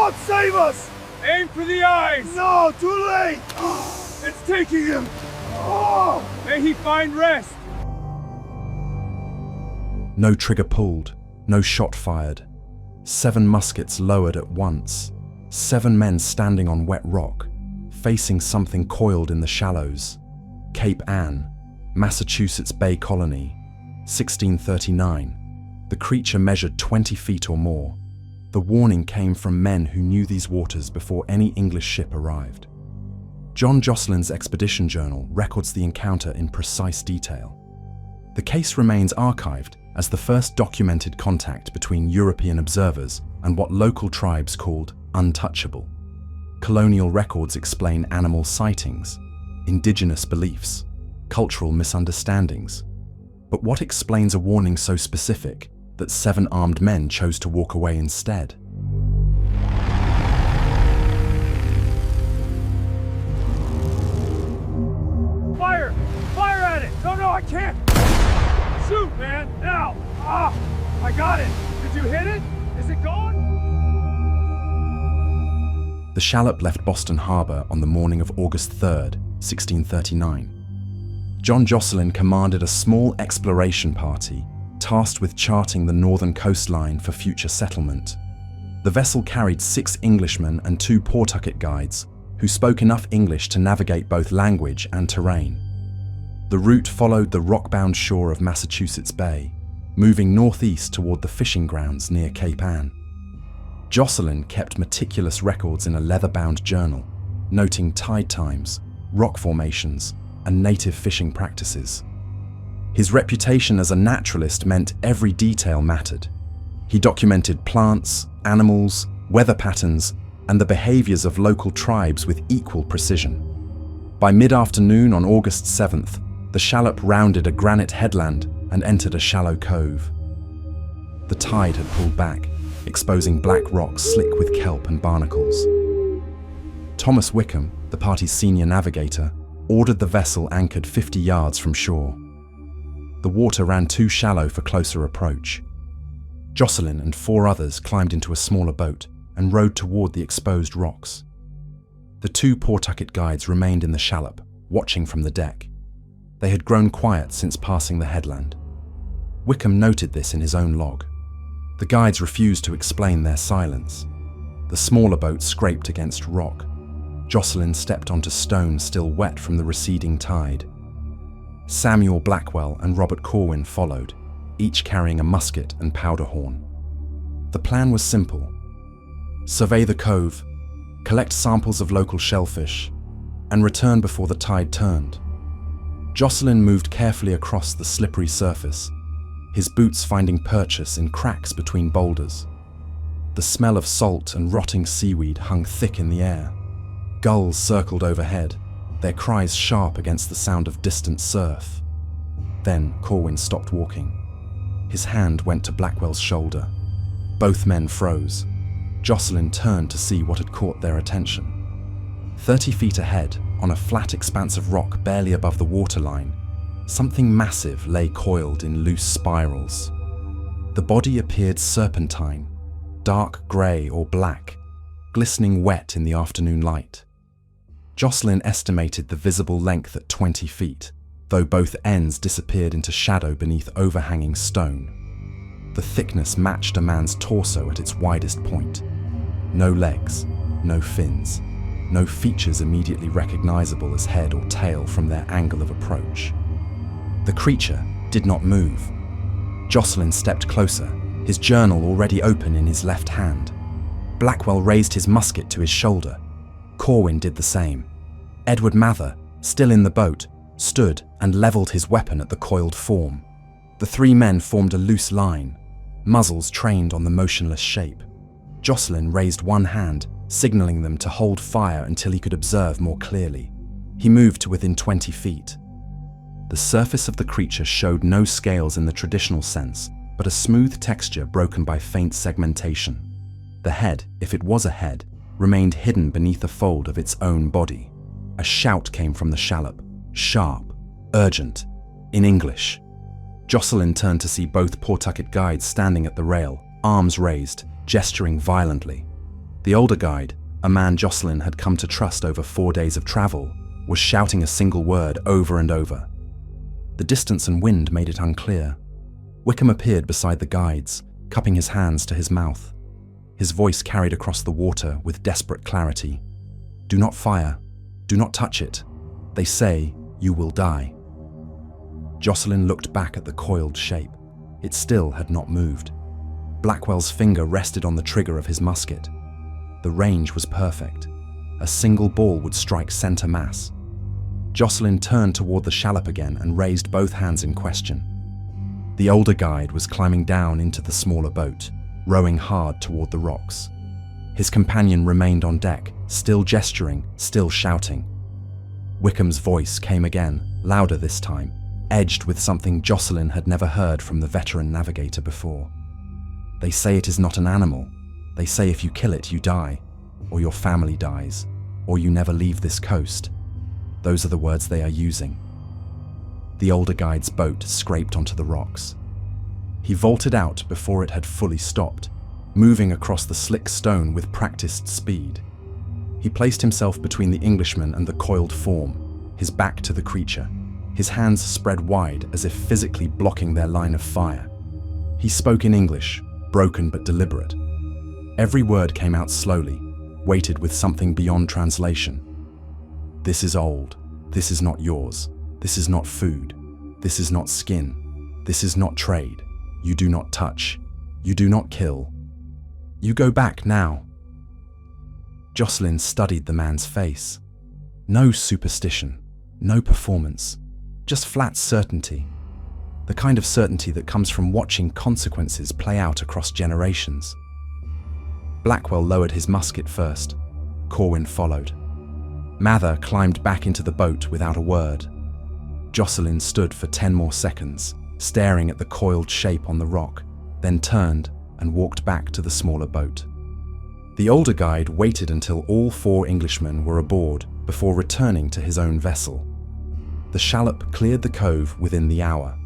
God save us! Aim for the eyes! No, too late! It's taking him! Oh! May he find rest! No trigger pulled, no shot fired. 7 muskets lowered at once. 7 men standing on wet rock, facing something coiled in the shallows. Cape Ann, Massachusetts Bay Colony, 1639. The creature measured 20 feet or more. The warning came from men who knew these waters before any English ship arrived. John Josselyn's expedition journal records the encounter in precise detail. The case remains archived as the first documented contact between European observers and what local tribes called untouchable. Colonial records explain animal sightings, indigenous beliefs, cultural misunderstandings. But what explains a warning so specific that 7 armed men chose to walk away instead? Fire! Fire at it! No, I can't! Shoot, man! Now! I got it! Did you hit it? Is it going? The shallop left Boston Harbor on the morning of August 3rd, 1639. John Josselyn commanded a small exploration party tasked with charting the northern coastline for future settlement. The vessel carried 6 Englishmen and 2 Pawtucket guides who spoke enough English to navigate both language and terrain. The route followed the rock-bound shore of Massachusetts Bay, moving northeast toward the fishing grounds near Cape Ann. Josselyn kept meticulous records in a leather-bound journal, noting tide times, rock formations, and native fishing practices. His reputation as a naturalist meant every detail mattered. He documented plants, animals, weather patterns, and the behaviors of local tribes with equal precision. By mid-afternoon on August 7th, the shallop rounded a granite headland and entered a shallow cove. The tide had pulled back, exposing black rocks slick with kelp and barnacles. Thomas Wickham, the party's senior navigator, ordered the vessel anchored 50 yards from shore. The water ran too shallow for closer approach. Josselyn and 4 others climbed into a smaller boat and rowed toward the exposed rocks. The 2 Pawtucket guides remained in the shallop, watching from the deck. They had grown quiet since passing the headland. Wickham noted this in his own log. The guides refused to explain their silence. The smaller boat scraped against rock. Josselyn stepped onto stone still wet from the receding tide. Samuel Blackwell and Robert Corwin followed, each carrying a musket and powder horn. The plan was simple. Survey the cove, collect samples of local shellfish, and return before the tide turned. Josselyn moved carefully across the slippery surface, his boots finding purchase in cracks between boulders. The smell of salt and rotting seaweed hung thick in the air. Gulls circled overhead, their cries sharp against the sound of distant surf. Then Corwin stopped walking. His hand went to Blackwell's shoulder. Both men froze. Josselyn turned to see what had caught their attention. 30 feet ahead, on a flat expanse of rock barely above the waterline, something massive lay coiled in loose spirals. The body appeared serpentine, dark grey or black, glistening wet in the afternoon light. Josselyn estimated the visible length at 20 feet, though both ends disappeared into shadow beneath overhanging stone. The thickness matched a man's torso at its widest point. No legs, no fins, no features immediately recognizable as head or tail from their angle of approach. The creature did not move. Josselyn stepped closer, his journal already open in his left hand. Blackwell raised his musket to his shoulder. Corwin did the same. Edward Mather, still in the boat, stood and leveled his weapon at the coiled form. The 3 men formed a loose line, muzzles trained on the motionless shape. Josselyn raised one hand, signaling them to hold fire until he could observe more clearly. He moved to within 20 feet. The surface of the creature showed no scales in the traditional sense, but a smooth texture broken by faint segmentation. The head, if it was a head, remained hidden beneath a fold of its own body. A shout came from the shallop, sharp, urgent, in English. Josselyn turned to see both Pawtucket guides standing at the rail, arms raised, gesturing violently. The older guide, a man Josselyn had come to trust over 4 days of travel, was shouting a single word over and over. The distance and wind made it unclear. Wickham appeared beside the guides, cupping his hands to his mouth. His voice carried across the water with desperate clarity. "Do not fire. Do not touch it. They say you will die." Josselyn looked back at the coiled shape. It still had not moved. Blackwell's finger rested on the trigger of his musket. The range was perfect. A single ball would strike center mass. Josselyn turned toward the shallop again and raised both hands in question. The older guide was climbing down into the smaller boat, rowing hard toward the rocks. His companion remained on deck, still gesturing, still shouting. Wickham's voice came again, louder this time, edged with something Josselyn had never heard from the veteran navigator before. "They say it is not an animal. They say if you kill it, you die, or your family dies, or you never leave this coast. Those are the words they are using." The older guide's boat scraped onto the rocks. He vaulted out before it had fully stopped, moving across the slick stone with practiced speed. He placed himself between the Englishman and the coiled form, his back to the creature, his hands spread wide as if physically blocking their line of fire. He spoke in English, broken but deliberate. Every word came out slowly, weighted with something beyond translation. "This is old. This is not yours. This is not food. This is not skin. This is not trade. You do not touch. You do not kill. You go back now." Josselyn studied the man's face. No superstition, no performance, just flat certainty. The kind of certainty that comes from watching consequences play out across generations. Blackwell lowered his musket first. Corwin followed. Mather climbed back into the boat without a word. Josselyn stood for 10 more seconds, staring at the coiled shape on the rock, then turned and walked back to the smaller boat. The older guide waited until all 4 Englishmen were aboard before returning to his own vessel. The shallop cleared the cove within the hour.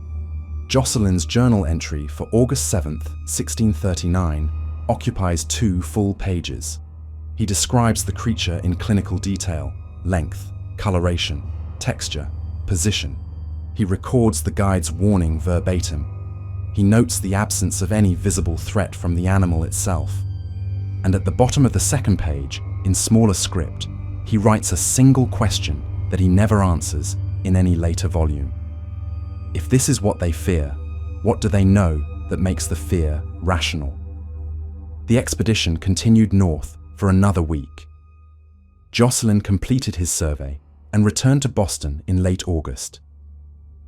Josselyn's journal entry for August 7th, 1639, occupies 2 full pages. He describes the creature in clinical detail: length, coloration, texture, position. He records the guide's warning verbatim. He notes the absence of any visible threat from the animal itself. And at the bottom of the second page, in smaller script, he writes a single question that he never answers in any later volume. If this is what they fear, what do they know that makes the fear rational? The expedition continued north for another week. Josselyn completed his survey and returned to Boston in late August.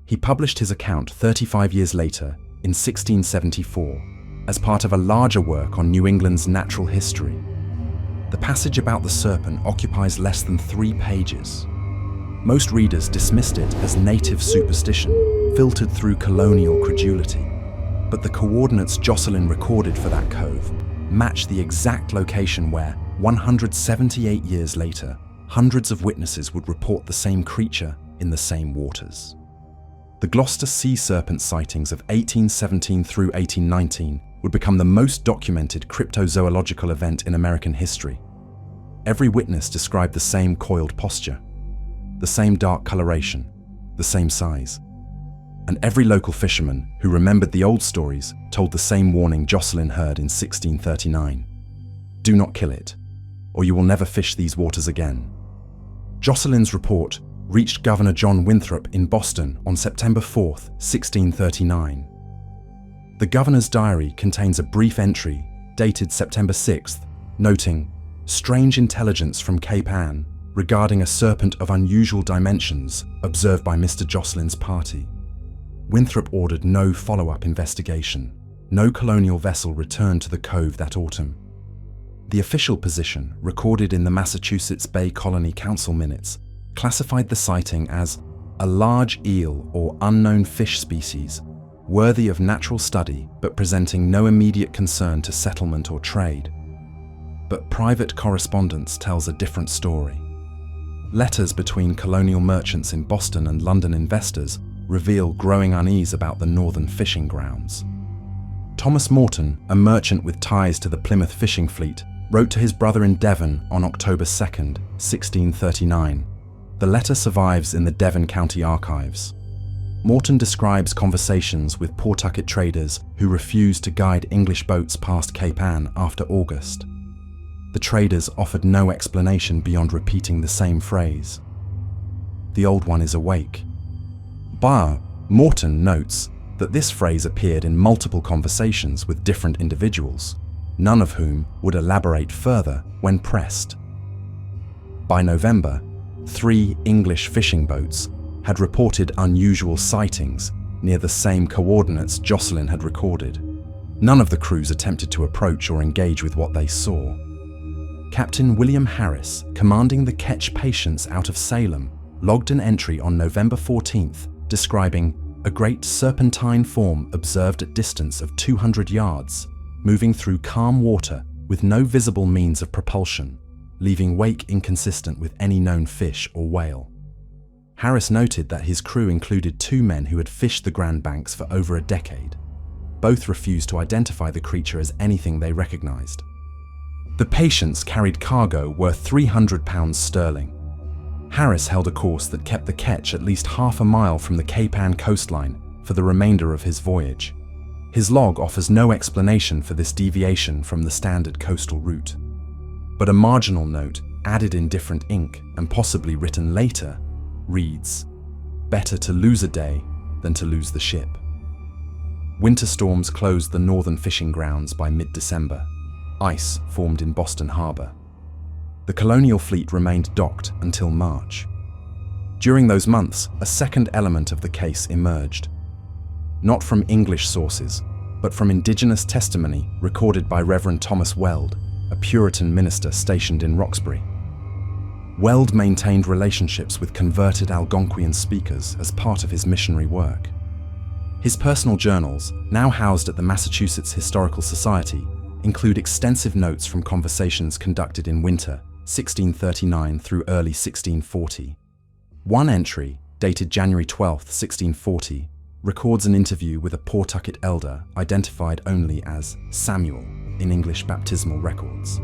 He published his account 35 years later in 1674 as part of a larger work on New England's natural history. The passage about the serpent occupies less than 3 pages. Most readers dismissed it as native superstition, filtered through colonial credulity. But the coordinates Josselyn recorded for that cove match the exact location where, 178 years later, hundreds of witnesses would report the same creature in the same waters. The Gloucester sea serpent sightings of 1817 through 1819 would become the most documented cryptozoological event in American history. Every witness described the same coiled posture, the same dark coloration, the same size. And every local fisherman who remembered the old stories told the same warning Josselyn heard in 1639. "Do not kill it, or you will never fish these waters again." Josselyn's report reached Governor John Winthrop in Boston on September 4th, 1639. The governor's diary contains a brief entry dated September 6th, noting, "Strange intelligence from Cape Ann regarding a serpent of unusual dimensions observed by Mr. Josselyn's party." Winthrop ordered no follow-up investigation. No colonial vessel returned to the cove that autumn. The official position, recorded in the Massachusetts Bay Colony Council minutes, classified the sighting as a large eel or unknown fish species, worthy of natural study but presenting no immediate concern to settlement or trade. But private correspondence tells a different story. Letters between colonial merchants in Boston and London investors reveal growing unease about the northern fishing grounds. Thomas Morton, a merchant with ties to the Plymouth fishing fleet, wrote to his brother in Devon on October 2nd, 1639. The letter survives in the Devon County archives. Morton describes conversations with Pawtucket traders who refused to guide English boats past Cape Ann after August. The traders offered no explanation beyond repeating the same phrase. "The Old One is awake." Morton notes that this phrase appeared in multiple conversations with different individuals, none of whom would elaborate further when pressed. By November, 3 English fishing boats had reported unusual sightings near the same coordinates Josselyn had recorded. None of the crews attempted to approach or engage with what they saw. Captain William Harris, commanding the Ketch Patience out of Salem, logged an entry on November 14th describing a great serpentine form observed at distance of 200 yards, moving through calm water with no visible means of propulsion, leaving wake inconsistent with any known fish or whale. Harris noted that his crew included 2 men who had fished the Grand Banks for over a decade. Both refused to identify the creature as anything they recognized. The Patience carried cargo worth 300 pounds sterling. Harris held a course that kept the Ketch at least half a mile from the Cape Ann coastline for the remainder of his voyage. His log offers no explanation for this deviation from the standard coastal route. But a marginal note, added in different ink and possibly written later, reads, "Better to lose a day than to lose the ship." Winter storms closed the northern fishing grounds by mid-December. Ice formed in Boston Harbor. The colonial fleet remained docked until March. During those months, a second element of the case emerged. Not from English sources, but from indigenous testimony recorded by Reverend Thomas Weld, a Puritan minister stationed in Roxbury. Weld maintained relationships with converted Algonquian speakers as part of his missionary work. His personal journals, now housed at the Massachusetts Historical Society, include extensive notes from conversations conducted in winter 1639 through early 1640. One entry, dated January 12, 1640, records an interview with a Pawtucket elder identified only as Samuel in English baptismal records.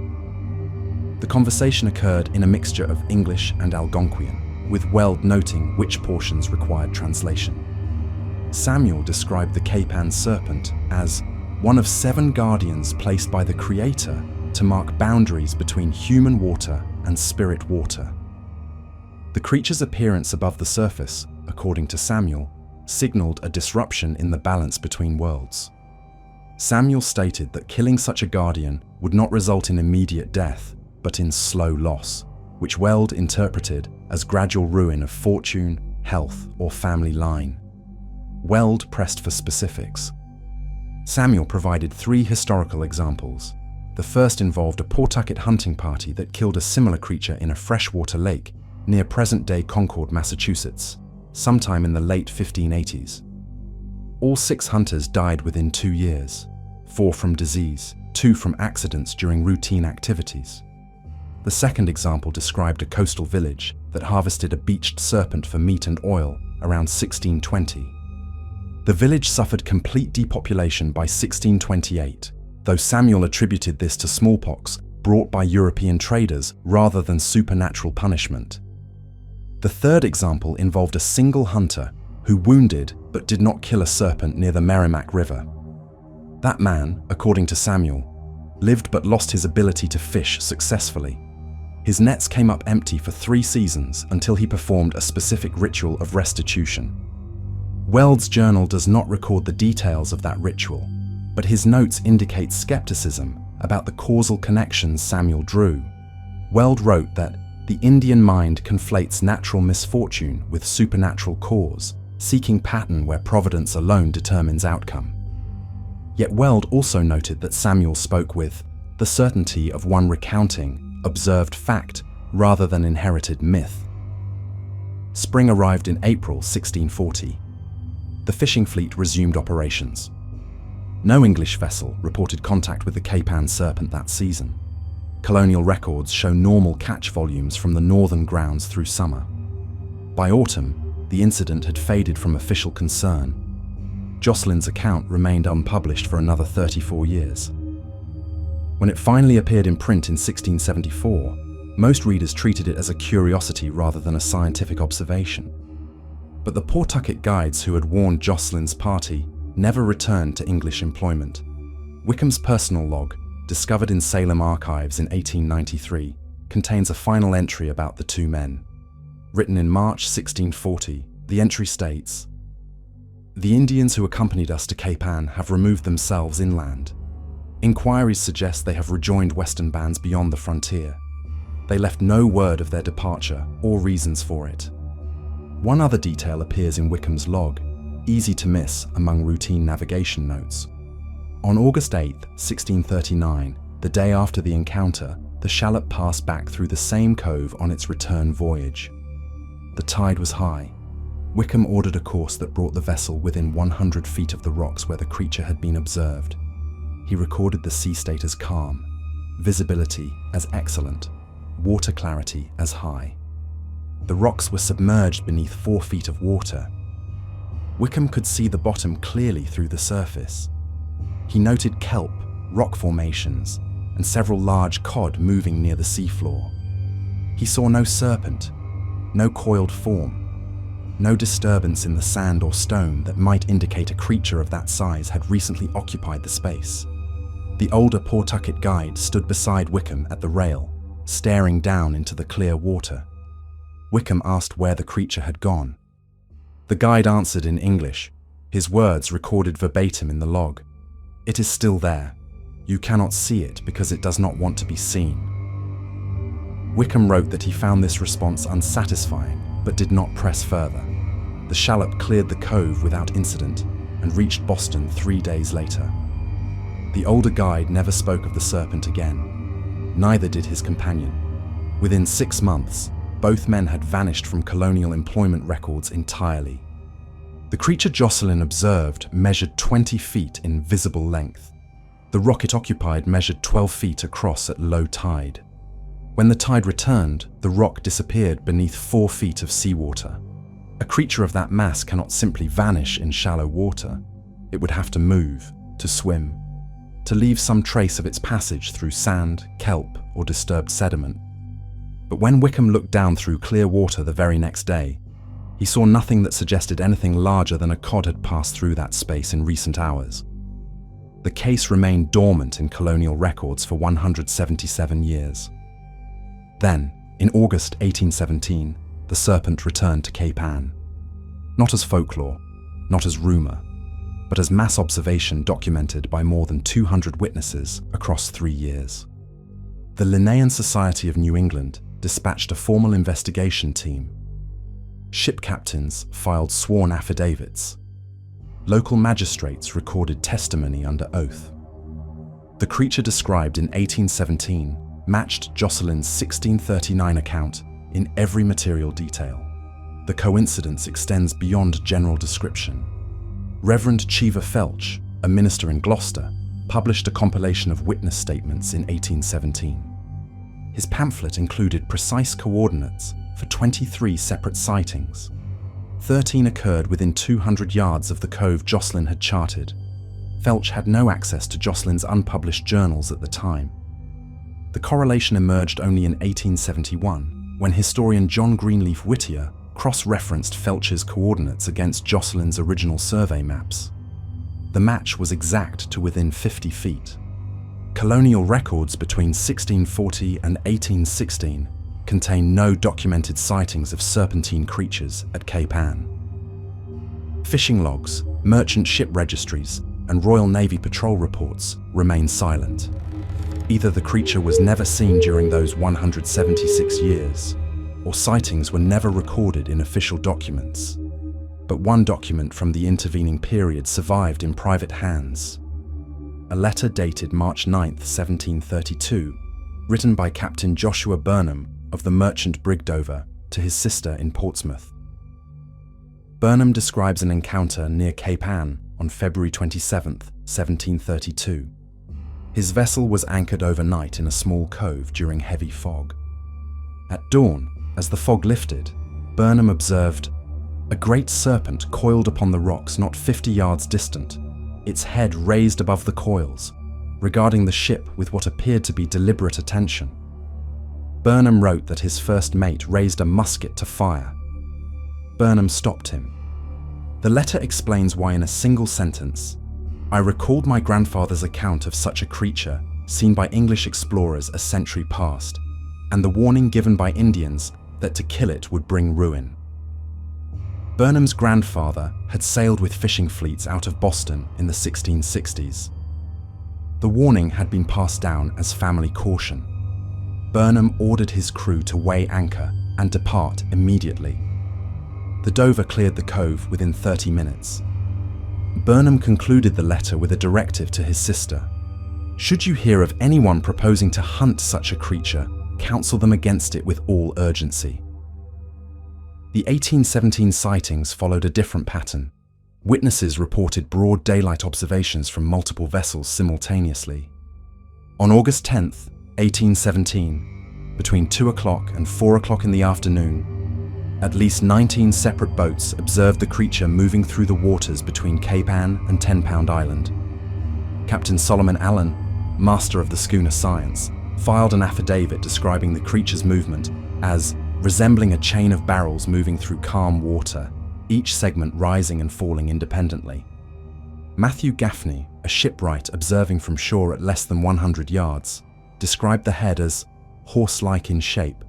The conversation occurred in a mixture of English and Algonquian, with Weld noting which portions required translation. Samuel described the Cape Ann serpent as one of 7 guardians placed by the Creator to mark boundaries between human water and spirit water. The creature's appearance above the surface, according to Samuel, signaled a disruption in the balance between worlds. Samuel stated that killing such a guardian would not result in immediate death, but in slow loss, which Weld interpreted as gradual ruin of fortune, health, or family line. Weld pressed for specifics. Samuel provided 3 historical examples. The first involved a Pawtucket hunting party that killed a similar creature in a freshwater lake near present-day Concord, Massachusetts, sometime in the late 1580s. All 6 hunters died within 2 years, 4 from disease, 2 from accidents during routine activities. The second example described a coastal village that harvested a beached serpent for meat and oil around 1620. The village suffered complete depopulation by 1628, though Samuel attributed this to smallpox brought by European traders rather than supernatural punishment. The third example involved a single hunter who wounded but did not kill a serpent near the Merrimack River. That man, according to Samuel, lived but lost his ability to fish successfully. His nets came up empty for 3 seasons until he performed a specific ritual of restitution. Weld's journal does not record the details of that ritual, but his notes indicate skepticism about the causal connections Samuel drew. Weld wrote that the Indian mind conflates natural misfortune with supernatural cause, seeking pattern where providence alone determines outcome. Yet Weld also noted that Samuel spoke with the certainty of one recounting observed fact rather than inherited myth. Spring arrived in April 1640. The fishing fleet resumed operations. No English vessel reported contact with the Cape Ann serpent that season. Colonial records show normal catch volumes from the northern grounds through summer. By autumn, the incident had faded from official concern. Josselyn's account remained unpublished for another 34 years. When it finally appeared in print in 1674, most readers treated it as a curiosity rather than a scientific observation. But the Pawtucket guides who had warned Josselyn's party never returned to English employment. Wickham's personal log, discovered in Salem archives in 1893, contains a final entry about the two men. Written in March 1640, the entry states, "The Indians who accompanied us to Cape Ann have removed themselves inland. Inquiries suggest they have rejoined Western bands beyond the frontier. They left no word of their departure or reasons for it." One other detail appears in Wickham's log, easy to miss among routine navigation notes. On August 8, 1639, the day after the encounter, the shallop passed back through the same cove on its return voyage. The tide was high. Wickham ordered a course that brought the vessel within 100 feet of the rocks where the creature had been observed. He recorded the sea state as calm, visibility as excellent, water clarity as high. The rocks were submerged beneath 4 feet of water. Wickham could see the bottom clearly through the surface. He noted kelp, rock formations, and several large cod moving near the seafloor. He saw no serpent, no coiled form, no disturbance in the sand or stone that might indicate a creature of that size had recently occupied the space. The older Pawtucket guide stood beside Wickham at the rail, staring down into the clear water. Wickham asked where the creature had gone. The guide answered in English, his words recorded verbatim in the log. "It is still there. You cannot see it because it does not want to be seen." Wickham wrote that he found this response unsatisfying, but did not press further. The shallop cleared the cove without incident and reached Boston 3 days later. The older guide never spoke of the serpent again. Neither did his companion. Within 6 months, both men had vanished from colonial employment records entirely. The creature Josselyn observed measured 20 feet in visible length. The rock it occupied measured 12 feet across at low tide. When the tide returned, the rock disappeared beneath 4 feet of seawater. A creature of that mass cannot simply vanish in shallow water. It would have to move, to swim, to leave some trace of its passage through sand, kelp, or disturbed sediment. But when Wickham looked down through clear water the very next day, he saw nothing that suggested anything larger than a cod had passed through that space in recent hours. The case remained dormant in colonial records for 177 years. Then, in August 1817, the serpent returned to Cape Ann. Not as folklore, not as rumor, but as mass observation documented by more than 200 witnesses across 3 years. The Linnaean Society of New England dispatched a formal investigation team. Ship captains filed sworn affidavits. Local magistrates recorded testimony under oath. The creature described in 1817 matched Josselyn's 1639 account in every material detail. The coincidence extends beyond general description. Reverend Cheever Felch, a minister in Gloucester, published a compilation of witness statements in 1817. His pamphlet included precise coordinates for 23 separate sightings. 13 occurred within 200 yards of the cove Josselyn had charted. Felch had no access to Josselyn's unpublished journals at the time. The correlation emerged only in 1871, when historian John Greenleaf Whittier cross-referenced Felch's coordinates against Josselyn's original survey maps. The match was exact to within 50 feet. Colonial records between 1640 and 1816 contain no documented sightings of serpentine creatures at Cape Ann. Fishing logs, merchant ship registries, and Royal Navy patrol reports remain silent. Either the creature was never seen during those 176 years, or sightings were never recorded in official documents. But one document from the intervening period survived in private hands. A letter dated March 9, 1732, written by Captain Joshua Burnham of the merchant brig Dover to his sister in Portsmouth. Burnham describes an encounter near Cape Ann on February 27, 1732. His vessel was anchored overnight in a small cove during heavy fog. At dawn, as the fog lifted, Burnham observed a great serpent coiled upon the rocks not 50 yards distant, its head raised above the coils, regarding the ship with what appeared to be deliberate attention. Burnham wrote that his first mate raised a musket to fire. Burnham stopped him. The letter explains why in a single sentence, "I recalled my grandfather's account of such a creature seen by English explorers a century past, and the warning given by Indians that to kill it would bring ruin." Burnham's grandfather had sailed with fishing fleets out of Boston in the 1660s. The warning had been passed down as family caution. Burnham ordered his crew to weigh anchor and depart immediately. The Dover cleared the cove within 30 minutes. Burnham concluded the letter with a directive to his sister. "Should you hear of anyone proposing to hunt such a creature, counsel them against it with all urgency." The 1817 sightings followed a different pattern. Witnesses reported broad daylight observations from multiple vessels simultaneously. On August 10th, 1817, between 2 o'clock and 4 o'clock in the afternoon, at least 19 separate boats observed the creature moving through the waters between Cape Ann and 10-Pound Island. Captain Solomon Allen, master of the schooner Science, filed an affidavit describing the creature's movement as resembling a chain of barrels moving through calm water, each segment rising and falling independently. Matthew Gaffney, a shipwright observing from shore at less than 100 yards, described the head as horse-like in shape,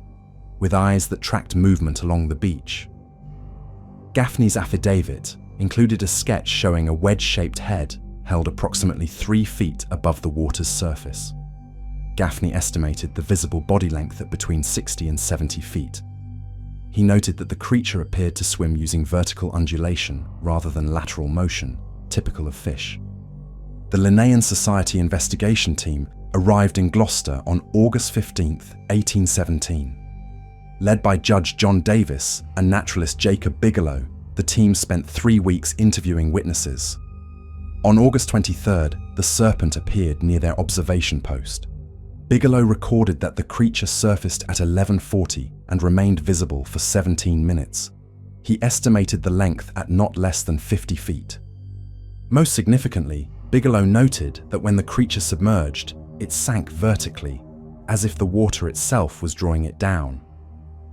with eyes that tracked movement along the beach. Gaffney's affidavit included a sketch showing a wedge-shaped head held approximately 3 feet above the water's surface. Gaffney estimated the visible body length at between 60 and 70 feet. He noted that the creature appeared to swim using vertical undulation rather than lateral motion, typical of fish. The Linnean Society investigation team arrived in Gloucester on August 15, 1817. Led by Judge John Davis and naturalist Jacob Bigelow, the team spent 3 weeks interviewing witnesses. On August 23rd, the serpent appeared near their observation post. Bigelow recorded that the creature surfaced at 11:40 and remained visible for 17 minutes. He estimated the length at not less than 50 feet. Most significantly, Bigelow noted that when the creature submerged, it sank vertically, as if the water itself was drawing it down.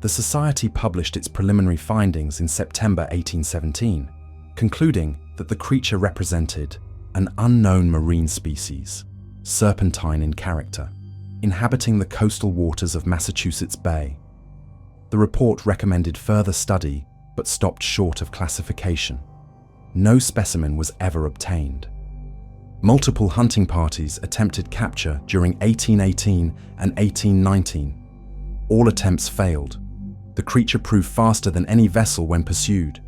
The Society published its preliminary findings in September 1817, concluding that the creature represented an unknown marine species, serpentine in character, inhabiting the coastal waters of Massachusetts Bay. The report recommended further study, but stopped short of classification. No specimen was ever obtained. Multiple hunting parties attempted capture during 1818 and 1819. All attempts failed. The creature proved faster than any vessel when pursued.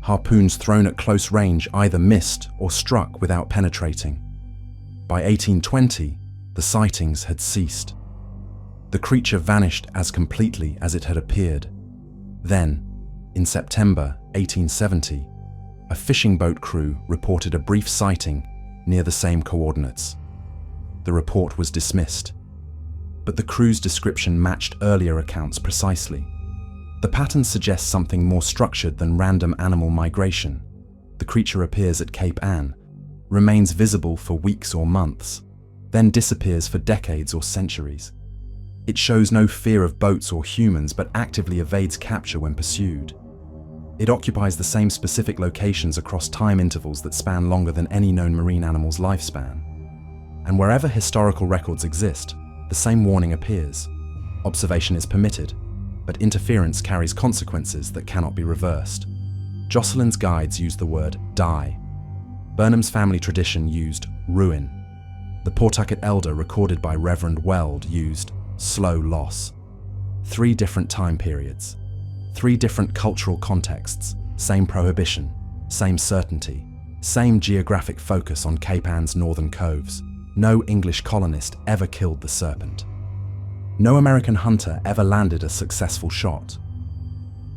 Harpoons thrown at close range either missed or struck without penetrating. By 1820, the sightings had ceased. The creature vanished as completely as it had appeared. Then, in September 1870, a fishing boat crew reported a brief sighting near the same coordinates. The report was dismissed, but the crew's description matched earlier accounts precisely. The pattern suggests something more structured than random animal migration. The creature appears at Cape Ann, remains visible for weeks or months, then disappears for decades or centuries. It shows no fear of boats or humans, but actively evades capture when pursued. It occupies the same specific locations across time intervals that span longer than any known marine animal's lifespan. And wherever historical records exist, the same warning appears. Observation is permitted, but interference carries consequences that cannot be reversed. Josselyn's guides used the word die. Burnham's family tradition used ruin. The Pawtucket elder recorded by Reverend Weld used slow loss. 3 different time periods. 3 different cultural contexts, same prohibition, same certainty, same geographic focus on Cape Ann's northern coves. No English colonist ever killed the serpent. No American hunter ever landed a successful shot.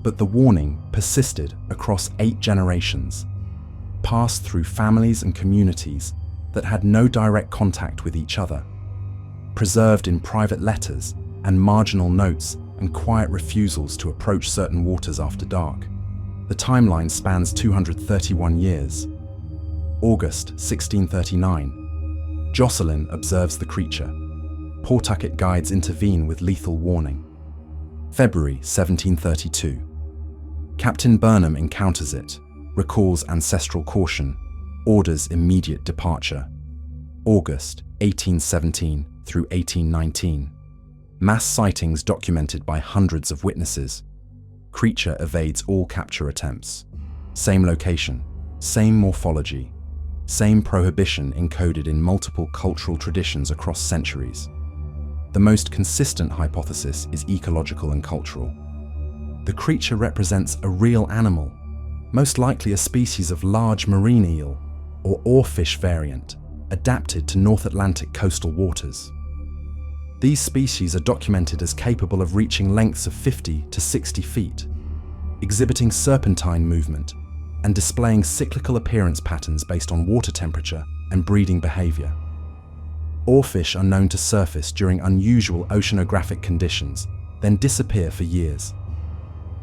But the warning persisted across 8 generations, passed through families and communities that had no direct contact with each other, preserved in private letters and marginal notes and quiet refusals to approach certain waters after dark. The timeline spans 231 years. August 1639. Josselyn observes the creature. Pawtucket guides intervene with lethal warning. February 1732. Captain Burnham encounters it, recalls ancestral caution, orders immediate departure. August 1817 through 1819. Mass sightings documented by hundreds of witnesses. Creature evades all capture attempts. Same location, same morphology, same prohibition encoded in multiple cultural traditions across centuries. The most consistent hypothesis is ecological and cultural. The creature represents a real animal, most likely a species of large marine eel or oarfish variant, adapted to North Atlantic coastal waters. These species are documented as capable of reaching lengths of 50 to 60 feet, exhibiting serpentine movement and displaying cyclical appearance patterns based on water temperature and breeding behavior. Oarfish are known to surface during unusual oceanographic conditions, then disappear for years.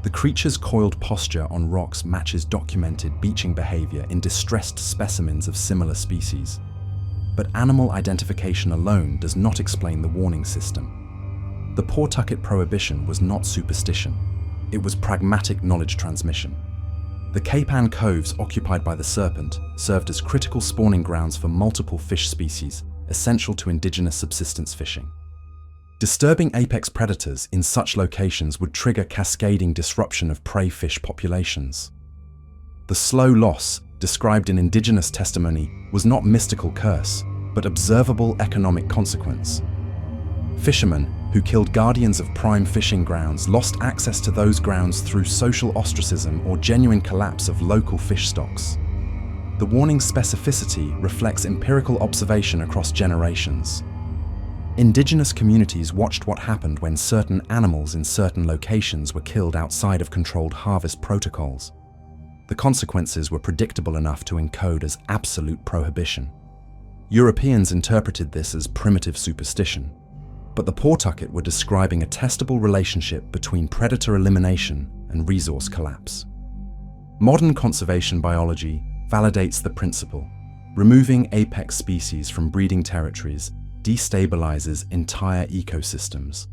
The creature's coiled posture on rocks matches documented beaching behavior in distressed specimens of similar species. But animal identification alone does not explain the warning system. The Pawtucket prohibition was not superstition. It was pragmatic knowledge transmission. The Cape Ann coves occupied by the serpent served as critical spawning grounds for multiple fish species, essential to indigenous subsistence fishing. Disturbing apex predators in such locations would trigger cascading disruption of prey fish populations. The slow loss, described in indigenous testimony, was not mystical curse, but observable economic consequence. Fishermen who killed guardians of prime fishing grounds lost access to those grounds through social ostracism or genuine collapse of local fish stocks. The warning's specificity reflects empirical observation across generations. Indigenous communities watched what happened when certain animals in certain locations were killed outside of controlled harvest protocols. The consequences were predictable enough to encode as absolute prohibition. Europeans interpreted this as primitive superstition, but the Pawtucket were describing a testable relationship between predator elimination and resource collapse. Modern conservation biology validates the principle. Removing apex species from breeding territories destabilizes entire ecosystems,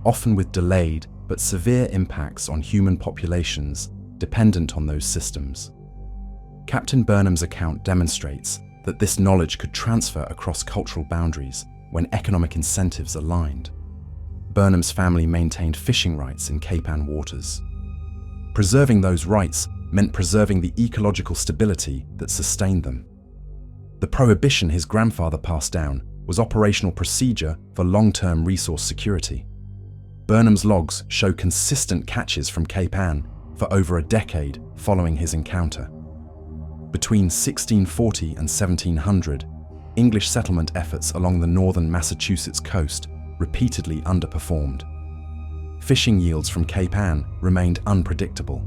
often with delayed but severe impacts on human populations dependent on those systems. Captain Burnham's account demonstrates that this knowledge could transfer across cultural boundaries when economic incentives aligned. Burnham's family maintained fishing rights in Cape Ann waters. Preserving those rights meant preserving the ecological stability that sustained them. The prohibition his grandfather passed down was operational procedure for long-term resource security. Burnham's logs show consistent catches from Cape Ann for over a decade following his encounter. Between 1640 and 1700, English settlement efforts along the northern Massachusetts coast repeatedly underperformed. Fishing yields from Cape Ann remained unpredictable.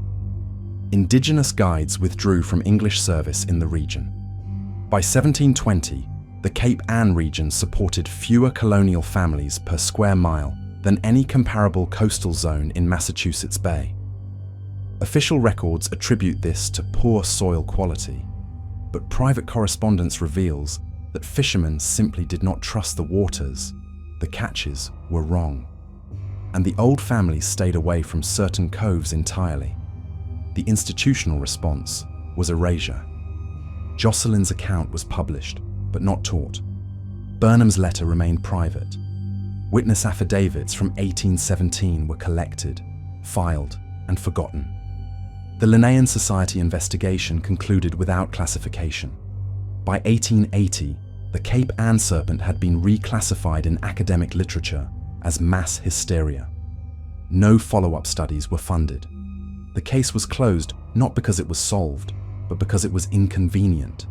Indigenous guides withdrew from English service in the region. By 1720, the Cape Ann region supported fewer colonial families per square mile than any comparable coastal zone in Massachusetts Bay. Official records attribute this to poor soil quality, but private correspondence reveals that fishermen simply did not trust the waters. The catches were wrong, and the old families stayed away from certain coves entirely. The institutional response was erasure. Josselyn's account was published, but not taught. Burnham's letter remained private. Witness affidavits from 1817 were collected, filed, and forgotten. The Linnaean Society investigation concluded without classification. By 1880, the Cape Ann serpent had been reclassified in academic literature as mass hysteria. No follow-up studies were funded. The case was closed not because it was solved, but because it was inconvenient.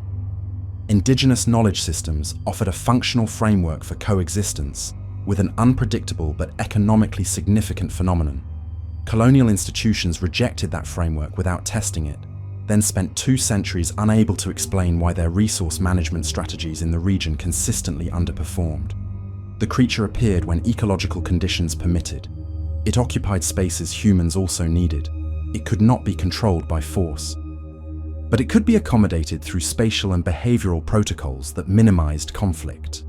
Indigenous knowledge systems offered a functional framework for coexistence with an unpredictable but economically significant phenomenon. Colonial institutions rejected that framework without testing it, then spent 2 centuries unable to explain why their resource management strategies in the region consistently underperformed. The creature appeared when ecological conditions permitted. It occupied spaces humans also needed. It could not be controlled by force. But it could be accommodated through spatial and behavioral protocols that minimized conflict.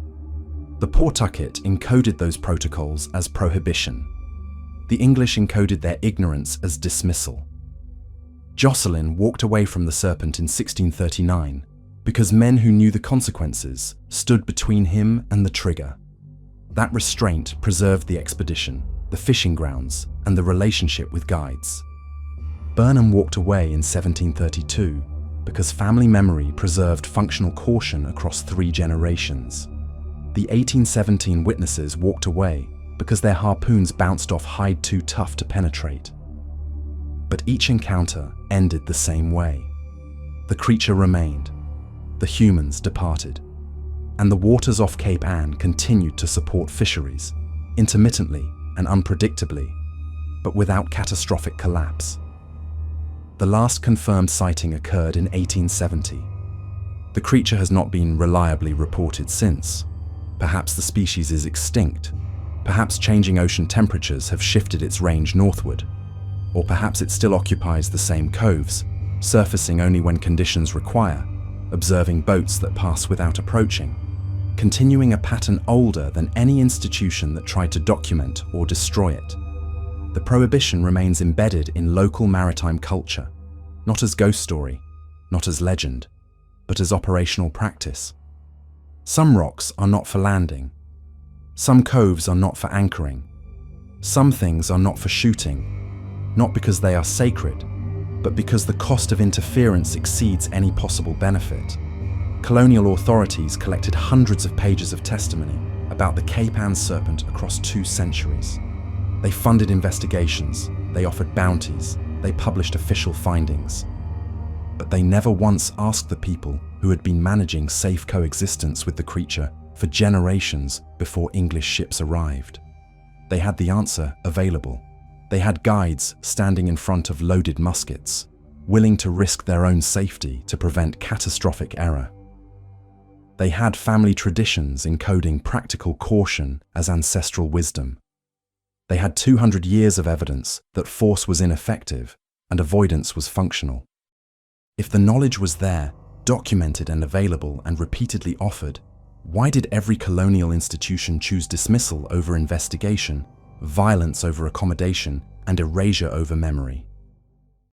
The Pawtucket encoded those protocols as prohibition. The English encoded their ignorance as dismissal. Josselyn walked away from the serpent in 1639 because men who knew the consequences stood between him and the trigger. That restraint preserved the expedition, the fishing grounds, and the relationship with guides. Burnham walked away in 1732 because family memory preserved functional caution across 3 generations. The 1817 witnesses walked away because their harpoons bounced off hide too tough to penetrate. But each encounter ended the same way. The creature remained, the humans departed, and the waters off Cape Ann continued to support fisheries, intermittently and unpredictably, but without catastrophic collapse. The last confirmed sighting occurred in 1870. The creature has not been reliably reported since. Perhaps the species is extinct. Perhaps changing ocean temperatures have shifted its range northward. Or perhaps it still occupies the same coves, surfacing only when conditions require, observing boats that pass without approaching, continuing a pattern older than any institution that tried to document or destroy it. The prohibition remains embedded in local maritime culture, not as ghost story, not as legend, but as operational practice. Some rocks are not for landing. Some coves are not for anchoring. Some things are not for shooting, not because they are sacred, but because the cost of interference exceeds any possible benefit. Colonial authorities collected hundreds of pages of testimony about the Cape Ann serpent across 2 centuries. They funded investigations, they offered bounties, they published official findings. But they never once asked the people who had been managing safe coexistence with the creature for generations before English ships arrived. They had the answer available. They had guides standing in front of loaded muskets, willing to risk their own safety to prevent catastrophic error. They had family traditions encoding practical caution as ancestral wisdom. They had 200 years of evidence that force was ineffective and avoidance was functional. If the knowledge was there, documented and available and repeatedly offered, why did every colonial institution choose dismissal over investigation, violence over accommodation, and erasure over memory?